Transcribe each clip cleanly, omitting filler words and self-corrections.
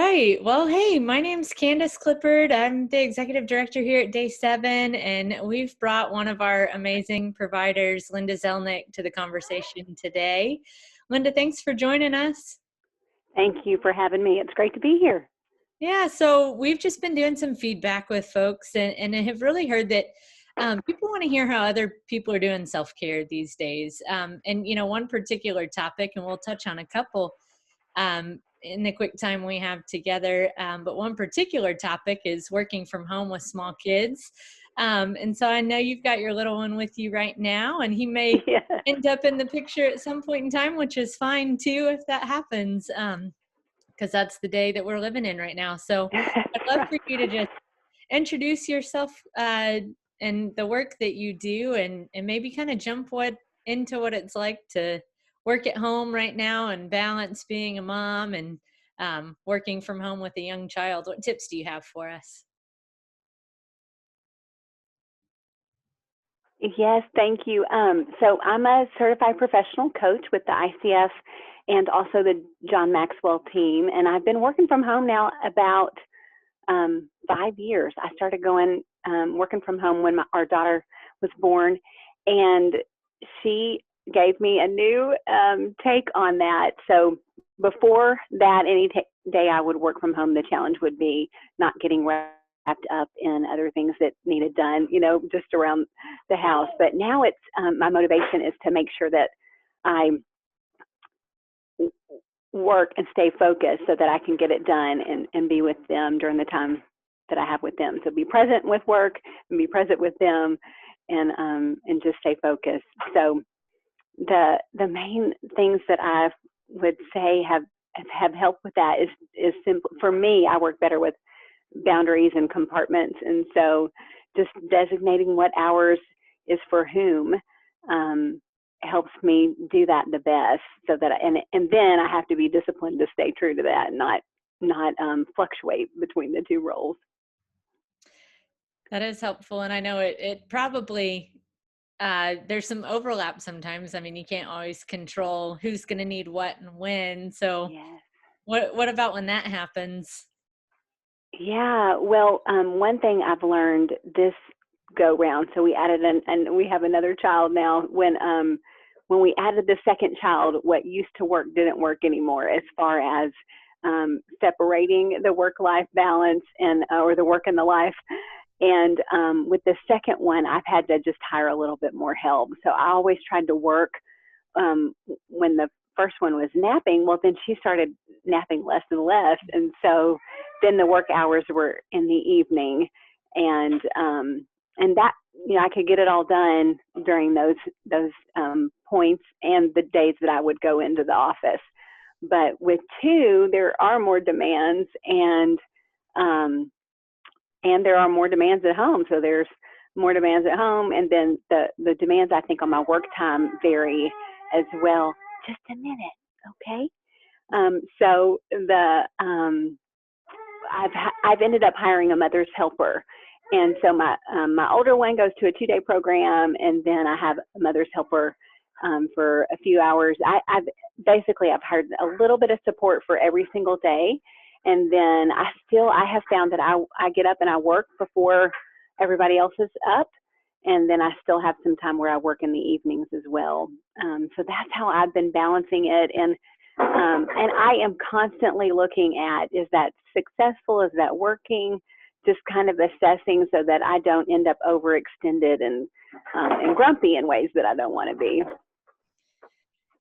right. Well, hey, my name's Candace Clippard. I'm the executive director here at Day 7, and we've brought one of our amazing providers, Linda Zelnik, to the conversation today. Linda, thanks for joining us. Thank you for having me. It's great to be here. Yeah, so we've just been doing some feedback with folks and have really heard that people want to hear how other people are doing self-care these days. One particular topic, and we'll touch on a couple in the quick time we have together. But one particular topic is working from home with small kids. And so I know you've got your little one with you right now, and he may Yeah. end up in the picture at some point in time, which is fine too if that happens, because that's the day that we're living in right now. So I'd love for you to just introduce yourself and the work that you do, and maybe kind of jump into what it's like to work at home right now and balance being a mom and working from home with a young child. What tips do you have for us? Yes, thank you. So I'm a certified professional coach with the ICF and also the John Maxwell team. And I've been working from home now about 5 years. I started working from home when our daughter was born, and she gave me a new take on that. So before that, any day I would work from home, the challenge would be not getting wrapped up in other things that needed done, just around the house. But now it's my motivation is to make sure that I work and stay focused so that I can get it done and be with them during the time that I have with them. So be present with work and be present with them and just stay focused. So the main things that I would say have helped with that is simple. For me, I work better with boundaries and compartments, and so just designating what hours is for whom helps me do that the best. So that and then I have to be disciplined to stay true to that and not fluctuate between the two roles. That is helpful, and I know it probably there's some overlap sometimes. I mean, you can't always control who's going to need what and when. So Yes. what about when that happens? Yeah, well, one thing I've learned this go round, so we added and we have another child now. When we added the second child, what used to work didn't work anymore as far as separating the work-life balance and or the work and the life. And with the second one, I've had to just hire a little bit more help. So I always tried to work when the first one was napping. Well, then she started napping less and less, and so then the work hours were in the evening, and that I could get it all done during those points and the days that I would go into the office. But with two, there are more demands, and there are more demands at home. So there's more demands at home, and then the demands I think on my work time vary as well. Just a minute, okay? So I've ended up hiring a mother's helper, and so my older one goes to a 2-day program, and then I have a mother's helper for a few hours. I've hired a little bit of support for every single day, and then I have found that I get up and I work before everybody else is up, and then I still have some time where I work in the evenings as well. So that's how I've been balancing it, and I am constantly looking at, is that successful? Is that working? Just kind of assessing so that I don't end up overextended and grumpy in ways that I don't want to be.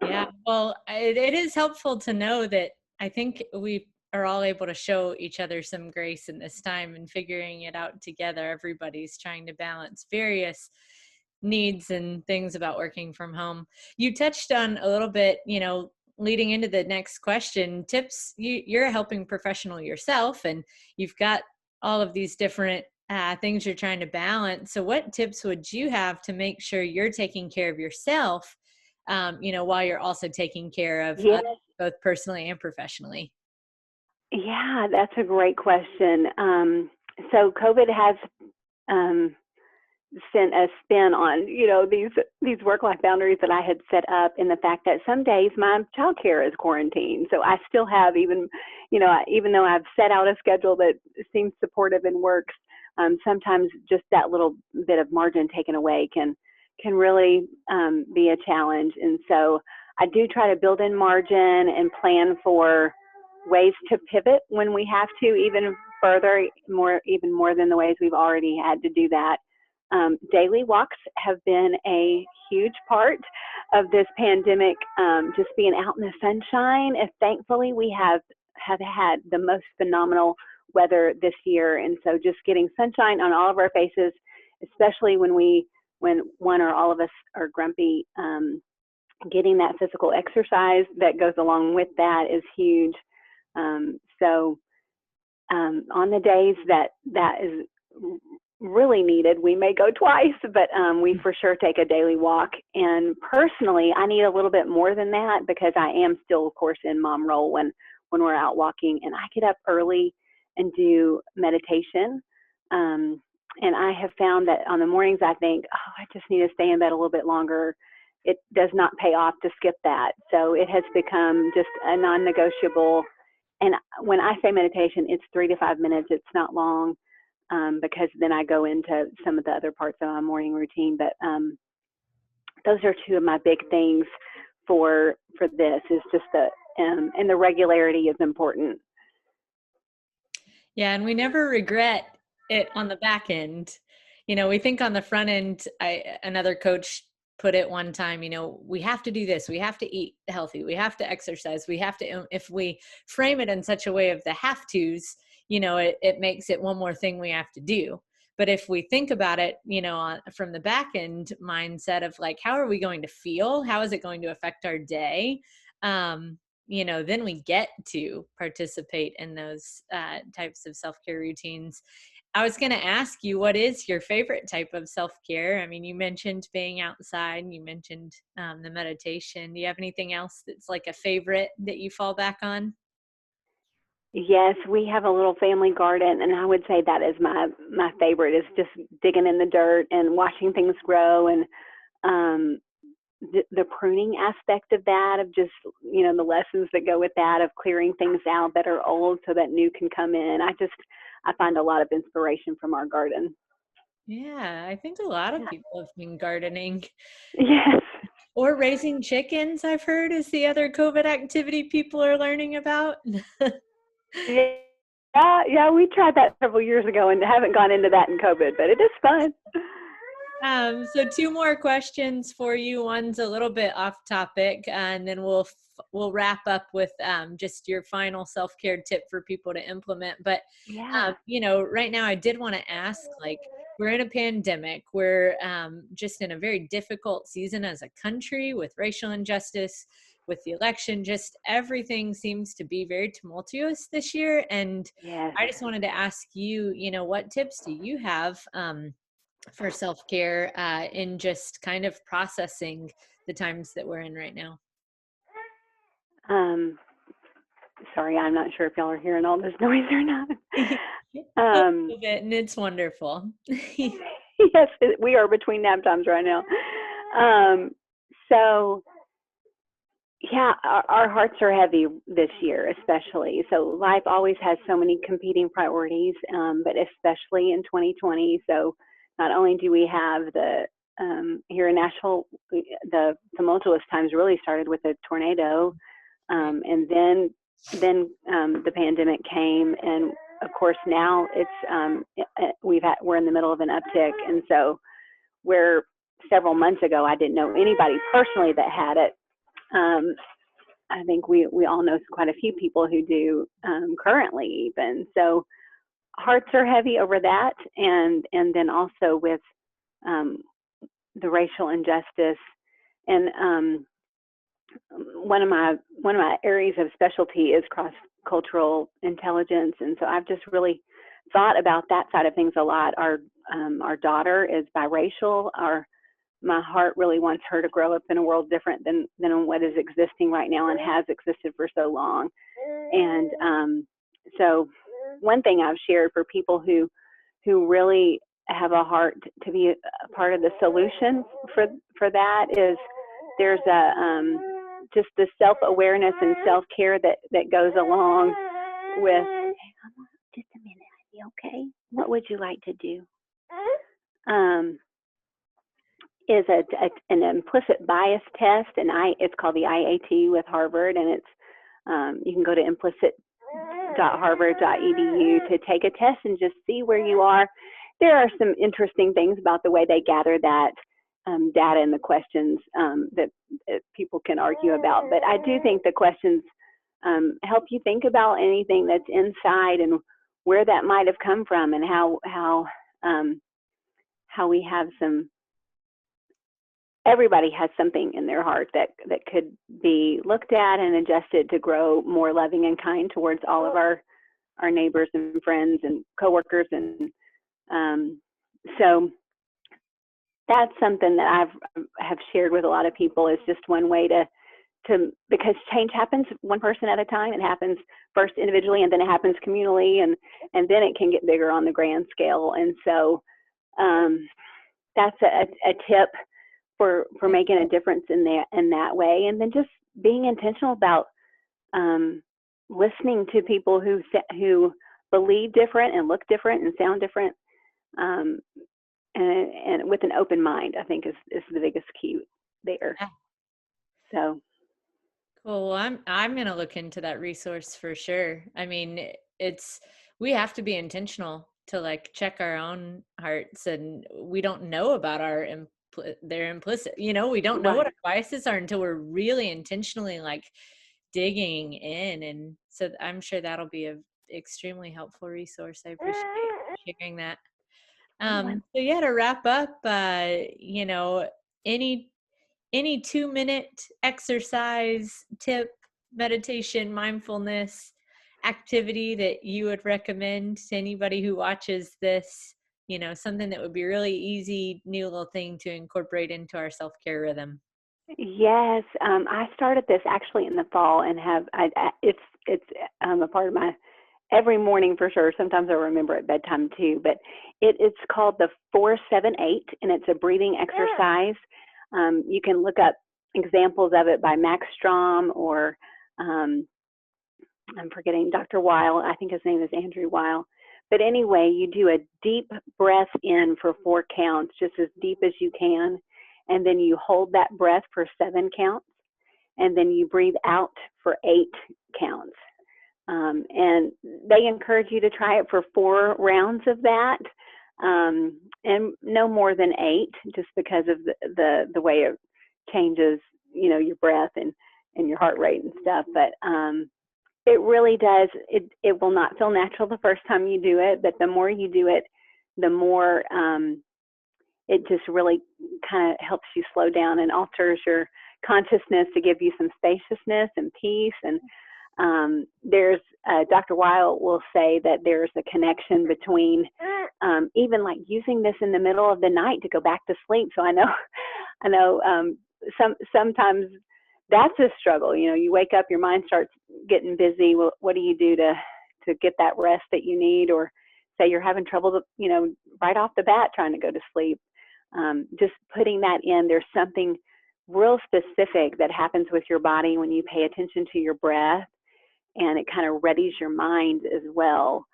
Yeah, well, it is helpful to know that I think we are all able to show each other some grace in this time and figuring it out together. Everybody's trying to balance various needs and things about working from home. You touched on a little bit, leading into the next question, tips. You're a helping professional yourself, and you've got all of these different things you're trying to balance. So what tips would you have to make sure you're taking care of yourself, while you're also taking care of others, both personally and professionally? Yeah, that's a great question. So COVID has sent a spin on, these work-life boundaries that I had set up, in the fact that some days my childcare is quarantined. So I still have, even, even though I've set out a schedule that seems supportive and works, sometimes just that little bit of margin taken away can really be a challenge. And so I do try to build in margin and plan for ways to pivot when we have to, even further, even more than the ways we've already had to do that. Daily walks have been a huge part of this pandemic, just being out in the sunshine. And thankfully, we have had the most phenomenal weather this year. And so just getting sunshine on all of our faces, especially when one or all of us are grumpy, getting that physical exercise that goes along with that is huge. So on the days that is really needed, we may go twice, but we for sure take a daily walk. And personally, I need a little bit more than that because I am still, of course, in mom role when we're out walking, and I get up early and do meditation. And I have found that on the mornings I think, oh, I just need to stay in bed a little bit longer. It does not pay off to skip that. So it has become just a non-negotiable. And when I say meditation, it's 3 to 5 minutes. It's not long, because then I go into some of the other parts of my morning routine. But those are two of my big things for this, is just and the regularity is important. Yeah, and we never regret it on the back end. We think on the front end, another coach put it one time, we have to do this, we have to eat healthy, we have to exercise, we have to, if we frame it in such a way of the have tos, it makes it one more thing we have to do. But if we think about it, from the back end mindset of like, how are we going to feel? How is it going to affect our day? Then we get to participate in those types of self-care routines. I was going to ask you, what is your favorite type of self-care? I mean, you mentioned being outside, and you mentioned the meditation. Do you have anything else that's like a favorite that you fall back on? Yes, we have a little family garden, and I would say that is my favorite, is just digging in the dirt and watching things grow, and the pruning aspect of that, of just, the lessons that go with that, of clearing things out that are old so that new can come in. I find a lot of inspiration from our garden. Yeah, I think a lot of Yeah. people have been gardening. Yes. Or raising chickens, I've heard, is the other COVID activity people are learning about. Yeah, we tried that several years ago and haven't gone into that in COVID, but it is fun. So 2 more questions for you. One's a little bit off topic, and then we'll wrap up with just your final self-care tip for people to implement. But Yeah. right now I did want to ask, like, we're in a pandemic. We're just in a very difficult season as a country with racial injustice, with the election. Just everything seems to be very tumultuous this year. And Yes. I just wanted to ask you, what tips do you have for self-care in just kind of processing the times that we're in right now? Um, Sorry, I'm not sure if y'all are hearing all this noise or not. A Um, little bit, and it's wonderful. yes, we are between nap times right now. Um, so yeah, our hearts are heavy this year, especially. So life always has so many competing priorities, but especially in 2020. So not only do we have here in Nashville, the tumultuous times really started with a tornado, and then the pandemic came, and of course now we're in the middle of an uptick, and so where several months ago I didn't know anybody personally that had it. I think we all know quite a few people who do, currently even. So hearts are heavy over that, and then also with the racial injustice. And one of my areas of specialty is cross cultural intelligence, and so I've just really thought about that side of things a lot. Our daughter is biracial. My heart really wants her to grow up in a world different than what is existing right now and has existed for so long. And so one thing I've shared for people who really have a heart to be a part of the solution for that is there's just the self-awareness and self-care that goes along with, just a minute, okay? What would you like to do? Um, is an implicit bias test, and it's called the IAT with Harvard, and it's you can go to implicit.harvard.edu to take a test and just see where you are. There are some interesting things about the way they gather that data and the questions that people can argue about, but I do think the questions help you think about anything that's inside and where that might have come from, and how we have everybody has something in their heart that could be looked at and adjusted to grow more loving and kind towards all of our neighbors and friends and coworkers. And so that's something that have shared with a lot of people, is just one way to because change happens one person at a time. It happens first individually, and then it happens communally, and then it can get bigger on the grand scale. And so that's a tip for making a difference in that way. And then just being intentional about listening to people who believe different and look different and sound different, and with an open mind, I think is the biggest key there. Yeah. So cool. Well, I'm going to look into that resource for sure. I mean, we have to be intentional to like check our own hearts, and we don't know about their implicit, we don't know what our biases are until we're really intentionally like digging in. And so I'm sure that'll be a extremely helpful resource. I appreciate you sharing that. So yeah, to wrap up, any 2-minute exercise tip, meditation, mindfulness activity that you would recommend to anybody who watches this, something that would be really easy, new little thing to incorporate into our self-care rhythm? Yes, I started this actually in the fall, and it's a part of my every morning for sure. Sometimes I remember at bedtime too, but it's called the 4-7-8, and it's a breathing exercise. You can look up examples of it by Max Strom, or I'm forgetting Dr. Weil. I think his name is Andrew Weil. But anyway, you do a deep breath in for 4 counts, just as deep as you can. And then you hold that breath for 7 counts. And then you breathe out for 8 counts. And they encourage you to try it for 4 rounds of that. And no more than 8, just because of the way it changes, your breath and your heart rate and stuff. But it really does. It will not feel natural the first time you do it, but the more you do it, the more it just really kind of helps you slow down and alters your consciousness to give you some spaciousness and peace. And there's Dr. Weil will say that there's a connection between even like using this in the middle of the night to go back to sleep. So I know sometimes that's a struggle. You wake up, your mind starts getting busy. Well, what do you do to get that rest that you need? Or say you're having trouble, right off the bat trying to go to sleep. Just putting that in, there's something real specific that happens with your body when you pay attention to your breath, and it kind of readies your mind as well.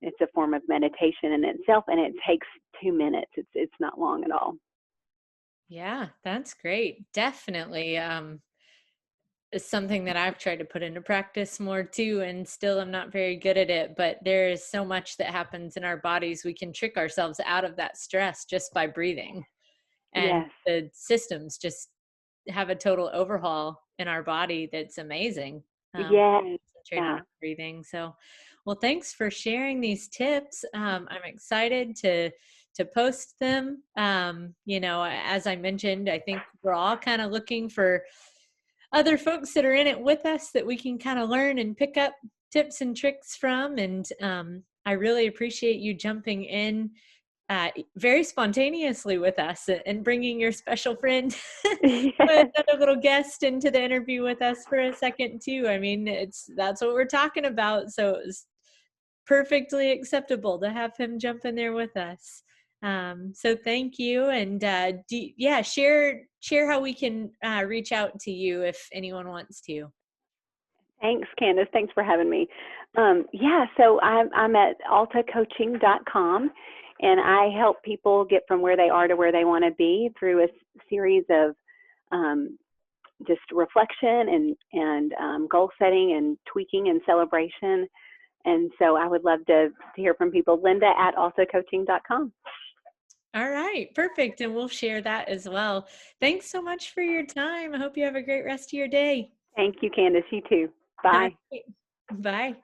It's a form of meditation in itself, and it takes 2 minutes. It's not long at all. Yeah, that's great. Definitely. It's something that I've tried to put into practice more too, and still I'm not very good at it, but there is so much that happens in our bodies. We can trick ourselves out of that stress just by breathing. And Yes. the systems just have a total overhaul in our body that's amazing. Yes. Concentrating Yeah. on breathing. So, well, thanks for sharing these tips. I'm excited to post them. As I mentioned, I think we're all kind of looking for other folks that are in it with us that we can kind of learn and pick up tips and tricks from. And I really appreciate you jumping in very spontaneously with us and bringing your special friend, Yes. another little guest into the interview with us for a second too. I mean, that's what we're talking about. So it's perfectly acceptable to have him jump in there with us. So thank you. And share how we can reach out to you if anyone wants to. Thanks, Candace. Thanks for having me. Yeah, so I'm at altacoaching.com, and I help people get from where they are to where they want to be through a series of um, just reflection and goal setting and tweaking and celebration. And so I would love to hear from people. Linda at altacoaching.com. All right, perfect. And we'll share that as well. Thanks so much for your time. I hope you have a great rest of your day. Thank you, Candace. You too. All Bye. right. Bye.